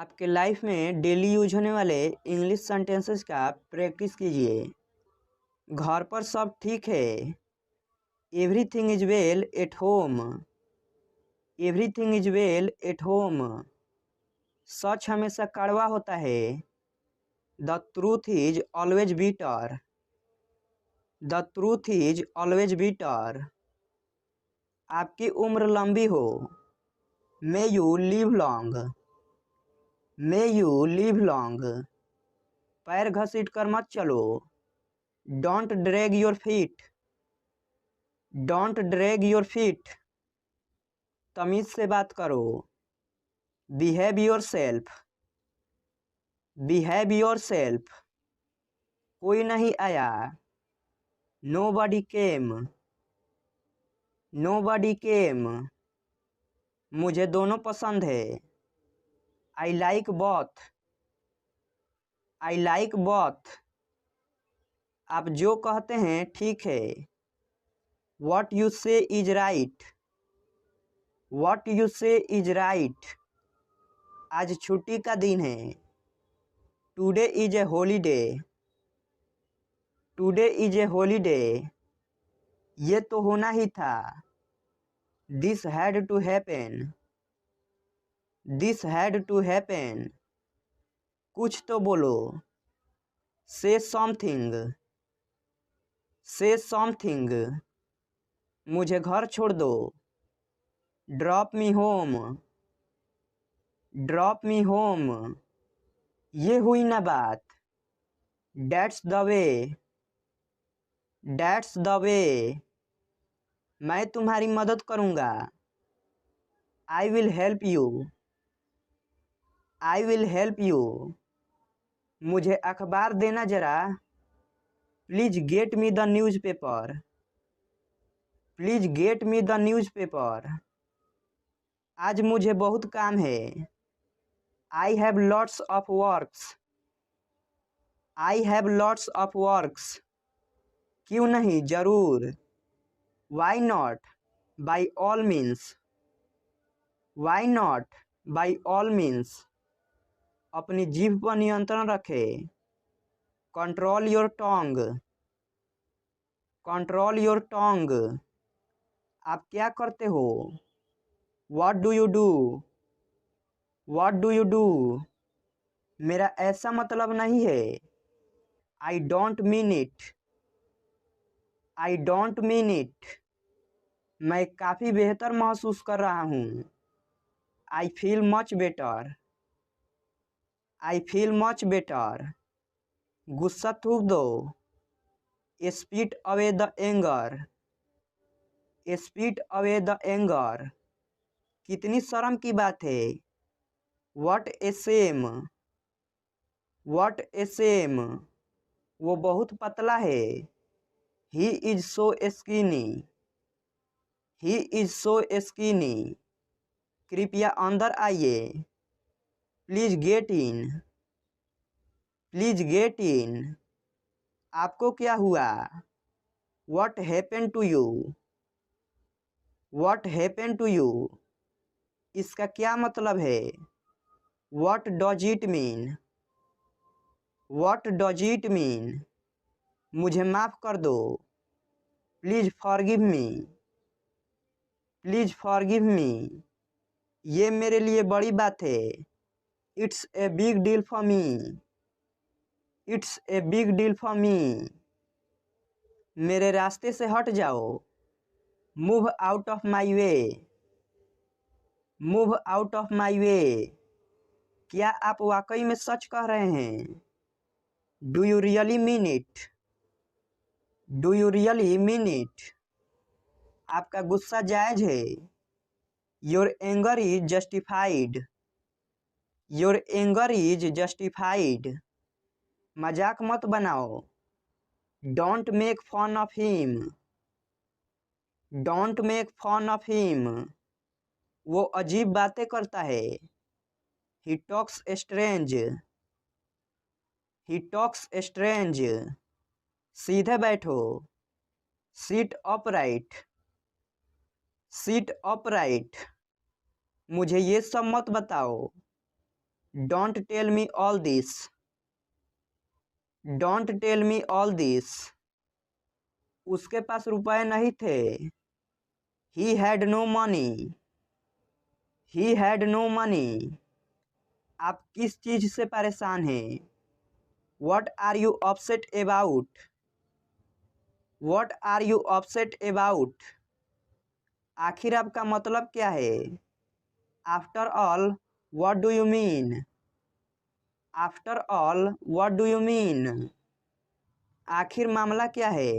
आपके लाइफ में daily use होने वाले इंग्लिश सेंटेंसेस का प्रैक्टिस कीजिए। घर पर सब ठीक है। Everything is well at home. Everything is well at home. सच हमेशा कड़वा होता है। The truth is always bitter. The truth is always bitter. आपकी उम्र लंबी हो। May you live long. May you live long. पैर घसीट कर मत चलो। Don't drag your feet. Don't drag your feet. तमीज से बात करो। Behave yourself. Behave yourself. कोई नहीं आया। नो बडी केम। नो बडी केम। मुझे दोनों पसंद है। I like both. I like both. आप जो कहते हैं ठीक है। What you say is right. What you say is right. आज छुट्टी का दिन है। Today is a holiday. Today is a holiday. ये तो होना ही था। This had to happen. This had to happen. कुछ तो बोलो। से समथिंग। से समथिंग। मुझे घर छोड़ दो। Drop me home. Drop me home. ये हुई ना बात। That's the way. That's the way. मैं तुम्हारी मदद करूँगा। I will help you. I will help you. मुझे अखबार देना जरा। Please get me the newspaper. Please get me the newspaper. आज मुझे बहुत काम है। I have lots of works. I have lots of works. क्यों नहीं, जरूर। Why not, by all means. Why not, by all means. अपनी जीभ पर नियंत्रण रखे। Control your tongue. Control your tongue. आप क्या करते हो। What do you do. What do you do. मेरा ऐसा मतलब नहीं है। I don't mean it. I don't mean it. मैं काफ़ी बेहतर महसूस कर रहा हूँ। I feel much better. I feel much better. गुस्सा थूक दो। Spit away the anger. Spit away the anger. कितनी शर्म की बात है। What a shame. What a shame. वो बहुत पतला है। He is so skinny. He is so skinny. कृपया अंदर आइए। Please get in. Please get in. आपको क्या हुआ। What happen to you. What happen to you. इसका क्या मतलब है। What does it mean. What does it mean. मुझे माफ़ कर दो। Please forgive me. Please forgive me. ये मेरे लिए बड़ी बात है। It's a big deal for me. It's a big deal for me. मेरे रास्ते से हट जाओ। Move out of my way. Move out of my way. क्या आप वाकई में सच कह रहे हैं। Do you really mean it. Do you really mean it. आपका गुस्सा जायज है। Your anger is justified. Your anger is justified. मजाक मत बनाओ। Don't make fun of him. Don't make fun of him. वो अजीब बातें करता है। He talks strange. He talks strange. सीधे बैठो। Sit upright. Sit upright. मुझे ये सब मत बताओ। Don't tell me all this. Don't tell me all this. उसके पास रुपए नहीं थे। He had no money. He had no money. आप किस चीज से परेशान हैं? What are you upset about? What are you upset about? आखिर आपका मतलब क्या है? After all what do you mean? After all what do you mean? आखिर मामला क्या है?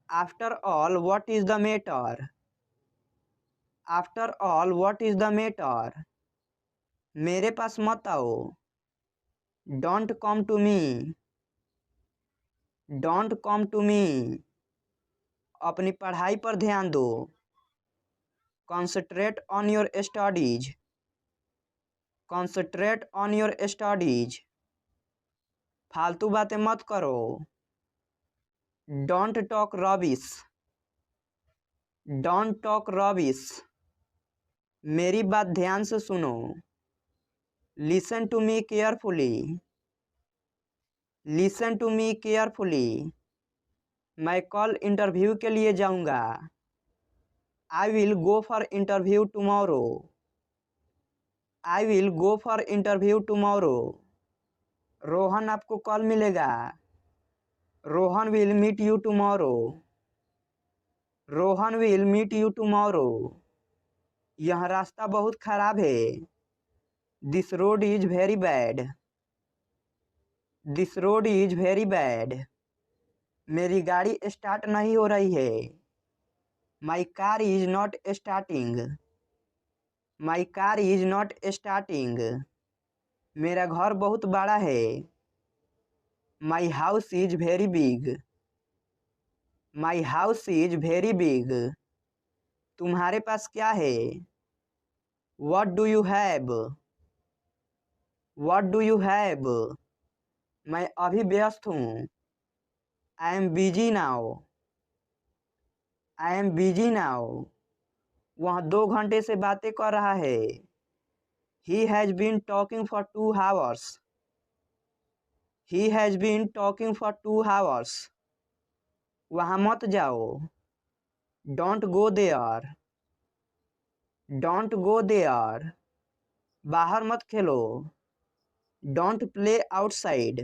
After all what is the matter? After all what is the matter? मेरे पास मत आओ। Don't come to me. Don't come to me. अपनी पढ़ाई पर ध्यान दो। Concentrate on your studies. Concentrate on your studies. फालतू बातें मत करो। Don't talk rubbish. Don't talk rubbish. मेरी बात ध्यान से सुनो। Listen to me carefully. Listen to me carefully. मैं कल इंटरव्यू के लिए जाऊंगा। I will go for interview tomorrow. I will go for interview tomorrow. Rohan आपको कल मिलेगा। Rohan will meet you tomorrow. Rohan will meet you tomorrow. यह रास्ता बहुत खराब है। This road is very bad. This road is very bad. मेरी गाड़ी स्टार्ट नहीं हो रही है। My car is not starting. My car is not starting. मेरा घर बहुत बड़ा है। माई house is very big. My house is very big. तुम्हारे पास क्या है? What do you have? What do you have? मैं अभी व्यस्त हूँ। I am busy now. I am busy now. वह 2 घंटे से बातें कर रहा है। He has been talking for 2 hours। He has been talking for 2 hours। वहाँ मत जाओ। Don't go there. Don't go there. बाहर मत खेलो। Don't play outside.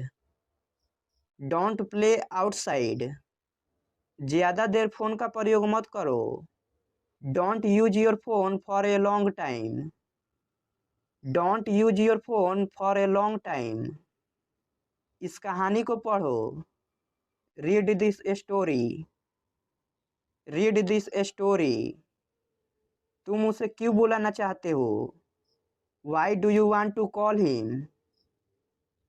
Don't play outside. ज़्यादा देर फोन का प्रयोग मत करो। Don't use your phone for a long time. Don't use your phone for a long time. इस कहानी को पढ़ो। Read this story. Read this story. तुम उसे क्यों बुलाना चाहते हो? Why do you want to call him?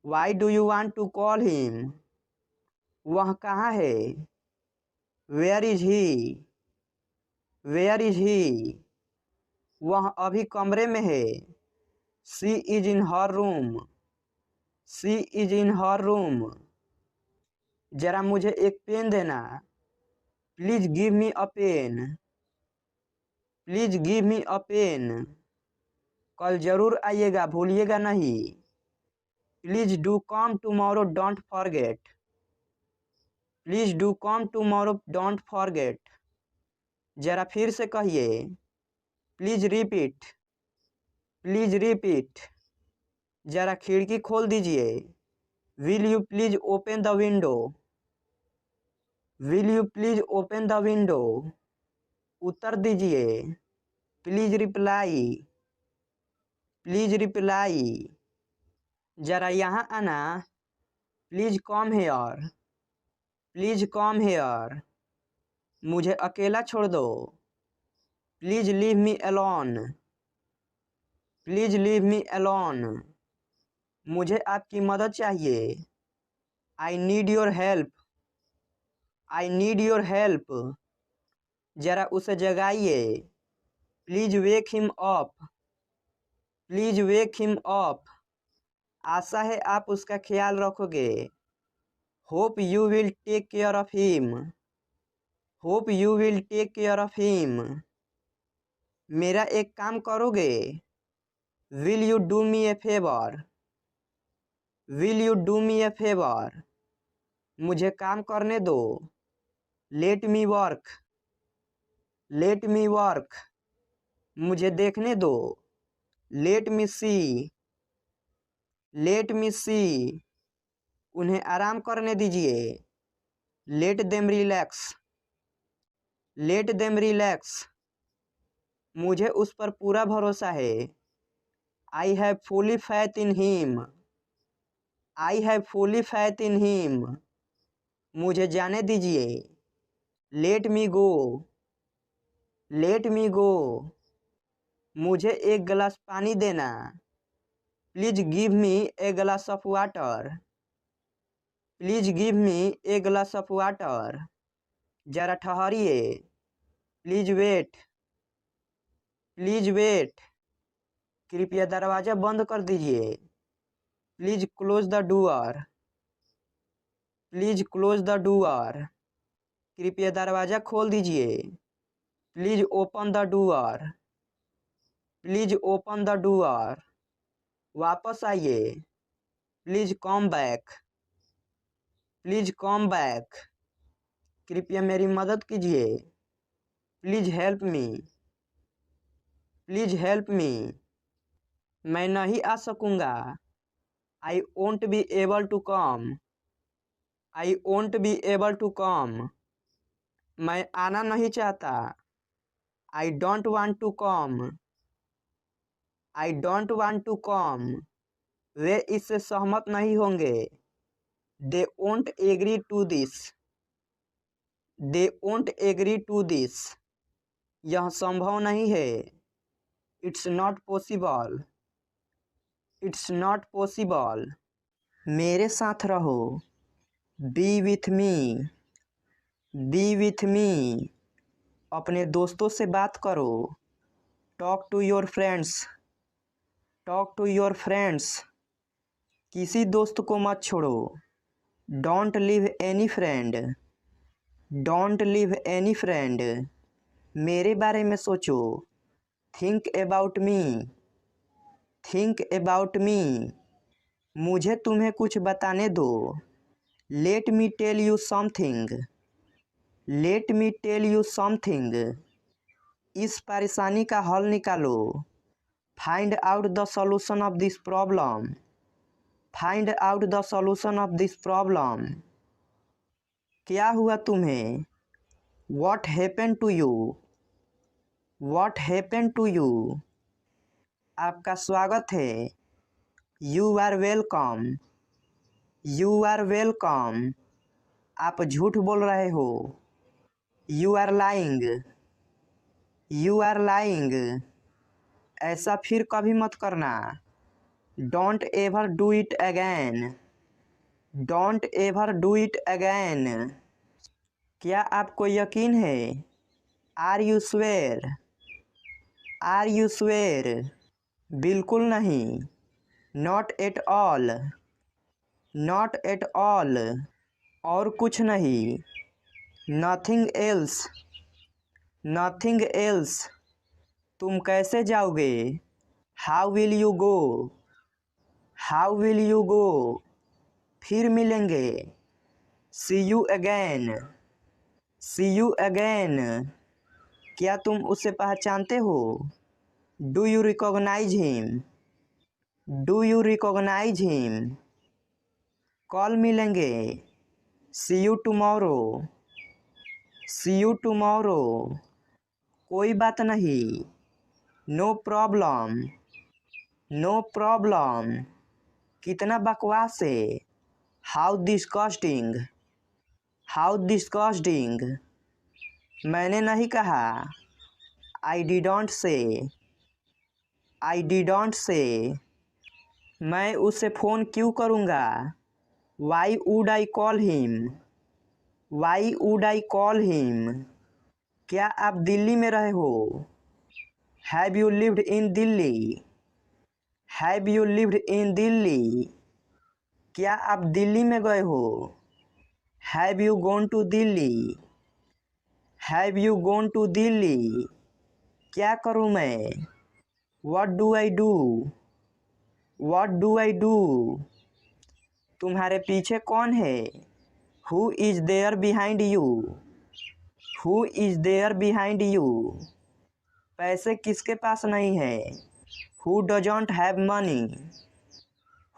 Why do you want to call him? वह कहाँ है? Where is he? Where is he? वह अभी कमरे में है। She is in her room. She is in her room. जरा मुझे एक पेन देना। Please give me a pen. Please give me a pen. कल जरूर आइएगा, भूलिएगा नहीं। Please do come tomorrow, don't forget. Please do come tomorrow, don't forget. जरा फिर से कहिए। Please repeat. Please repeat. जरा खिड़की खोल दीजिए। Will you please open the window? Will you please open the window? उत्तर दीजिए। Please reply. Please reply. जरा यहाँ आना। Please come here. Please come here. मुझे अकेला छोड़ दो। Please leave me alone. Please leave me alone. मुझे आपकी मदद चाहिए। I need your help. I need your help. जरा उसे जगाइए। Please wake him up. Please wake him up. आशा है आप उसका ख्याल रखोगे। Hope you will take care of him. Hope you will take care of him. मेरा एक काम करोगे? Will you do me A favour? Will you do me A favour? मुझे काम करने दो। लेट मी वर्क। Let me work. मुझे देखने दो। लेट मी सी। लेट मी सी। उन्हें आराम करने दीजिए। Let them relax. Let them relax. मुझे उस पर पूरा भरोसा है। I have fully faith in him. I have fully faith in him. मुझे जाने दीजिए। लेट मी गो। लेट मी गो। मुझे एक गिलास पानी देना। Please give me a glass of water. Please give me a glass of water. जरा ठहरिए। Please wait. Please wait. कृपया दरवाज़ा बंद कर दीजिए। Please close the door. Please close the door. कृपया दरवाज़ा खोल दीजिए। Please open the door. Please open the door. वापस आइए। Please come back. Please come back. कृपया मेरी मदद कीजिए। Please help me. Please help me. मैं नहीं आ सकूँगा। I won't be able to come. I won't be able to come. मैं आना नहीं चाहता। I don't want to come. I don't want to come. वे इससे सहमत नहीं होंगे। They won't agree to this. They won't agree to this. यह संभव नहीं है। It's not possible. It's not possible. मेरे साथ रहो। Be with me. Be with me. अपने दोस्तों से बात करो। Talk to your friends. Talk to your friends. किसी दोस्त को मत छोड़ो। Don't leave any friend. Don't leave any friend. मेरे बारे में सोचो। Think about me. Think about me. मुझे तुम्हें कुछ बताने दो। Let me tell you something. Let me tell you something. इस परेशानी का हल निकालो। Find out the solution of this problem. Find out the solution of this problem. क्या हुआ तुम्हें? What happened to you? What happened to you? आपका स्वागत है। You are welcome. You are welcome. आप झूठ बोल रहे हो। You are lying. You are lying. ऐसा फिर कभी मत करना। Don't ever do it again. Don't ever do it again. क्या आपको यकीन है? Are you swear? Are you swear? बिल्कुल नहीं। Not at all. Not at all. और कुछ नहीं। Nothing else. Nothing else. तुम कैसे जाओगे? How will you go? How will you go? फिर मिलेंगे। See you again. See you again. क्या तुम उसे पहचानते हो? Do you recognize him? Do you recognize him? कल मिलेंगे। See you tomorrow. See you tomorrow. कोई बात नहीं। No problem. No problem. कितना बकवास है। How disgusting. How disgusting. मैंने नहीं कहा। I didn't say. I didn't say. मैं उसे फ़ोन क्यों करूँगा? Why would I call him? Why would I call him? क्या आप दिल्ली में रहे हो? Have you lived in Delhi? Have you lived in Delhi? क्या आप दिल्ली में गए हो? Have you gone to Delhi? Have you gone to Delhi? क्या करूँ मैं? What do I do? What do I do? तुम्हारे पीछे कौन है? Who is there behind you? Who is there behind you? पैसे किसके पास नहीं है? Who doesn't have money?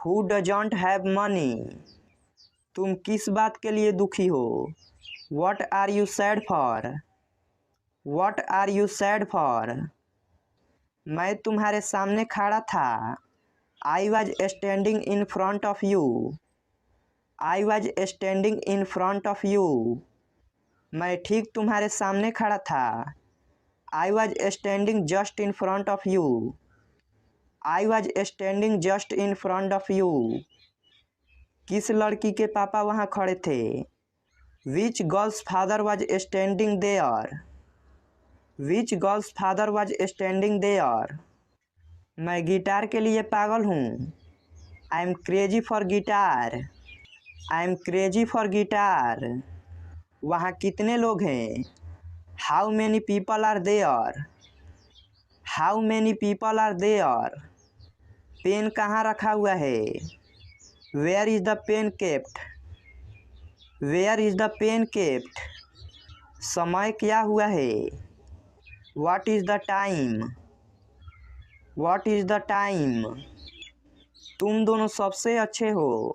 Who doesn't have money? तुम किस बात के लिए दुखी हो? What are you sad for? What are you sad for? मैं तुम्हारे सामने खड़ा था। I was standing in front of you. I was standing in front of you. मैं ठीक तुम्हारे सामने खड़ा था। I was standing just in front of you. I was standing just in front of you. किस लड़की के पापा वहाँ खड़े थे? Which girl's father was standing there? Which girl's father was standing there? मैं गिटार के लिए पागल हूँ। I am crazy for guitar. I am crazy for guitar. वहाँ कितने लोग हैं? How many people are there? How many people are there? Pen कहाँ रखा हुआ है? Where is the pen kept? Where is the pen kept? समय क्या हुआ है? What is the time? What is the time? तुम दोनों सबसे अच्छे हो।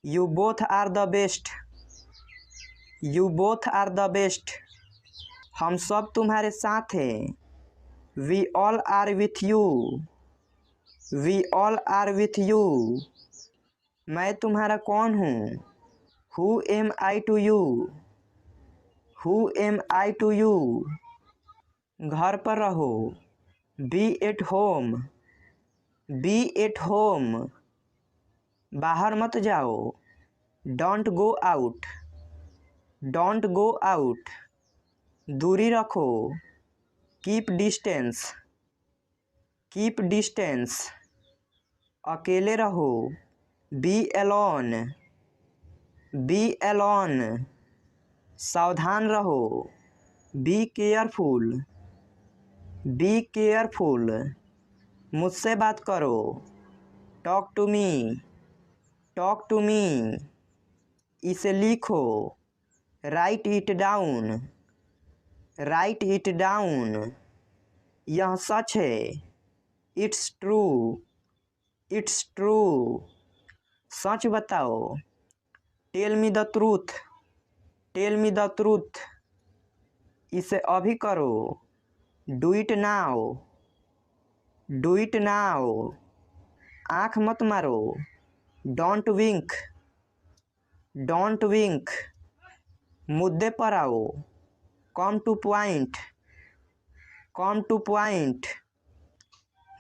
You both are the best. You both are the best. हम सब तुम्हारे साथ हैं। We all are with you. We all are with you. मैं तुम्हारा कौन हूँ? Who am I to you? Who am I to you? घर पर रहो। Be at home. Be at home. बाहर मत जाओ। Don't go out. Don't go out. दूरी रखो। Keep distance. Keep distance. अकेले रहो। Be alone. Be alone. सावधान रहो। Be careful. Be careful. मुझसे बात करो। Talk to me. Talk to me. इसे लिखो। Write it down. Write it down. यह सच है। It's true. It's true. सच बताओ। Tell me the truth. Tell me the truth. इसे अभी करो। Do it now. Do it now. आँख मत मारो। Don't wink. Don't wink. मुद्दे पर आओ। Come to point. Come to point.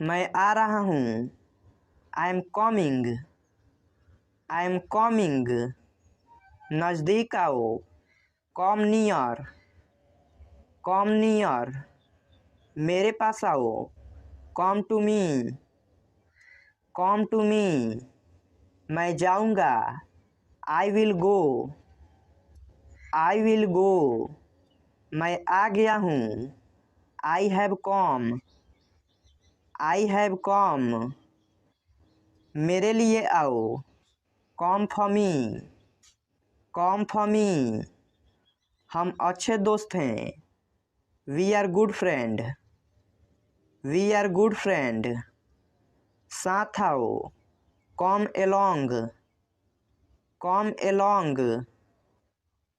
मैं आ रहा हूँ। I am coming. I am coming. नज़दीक आओ। Come near. Come near. मेरे पास आओ। Come to me. Come to me. मैं जाऊँगा। I will go. I will go. मैं आ गया हूँ। I have come. I have कम। मेरे लिए आओ। Come for me. Come for me. हम अच्छे दोस्त हैं। We are good friend. We are good friend. साथ आओ। Come along. Come along.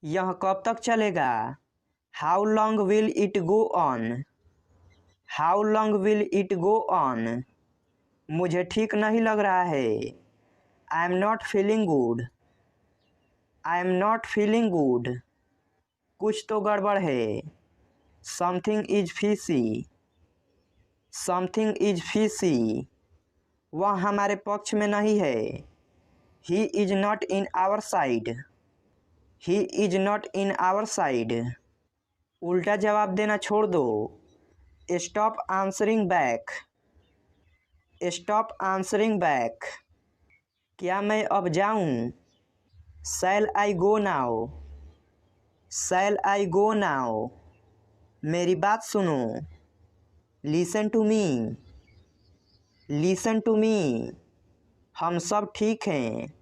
यह कब तक चलेगा? How long will it go on? How long will it go on? मुझे ठीक नहीं लग रहा है। I am not feeling good. I am not feeling good. कुछ तो गड़बड़ है। Something is fishy. Something is fishy. वह हमारे पक्ष में नहीं है। He is not in our side. He is not in our side. उल्टा जवाब देना छोड़ दो। Stop answering back. Stop answering back. क्या मैं अब जाऊं? Shall I go now? Shall I go now? मेरी बात सुनो। Listen to me. Listen to me. हम सब ठीक हैं।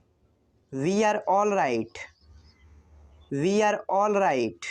We are all right. We are all right.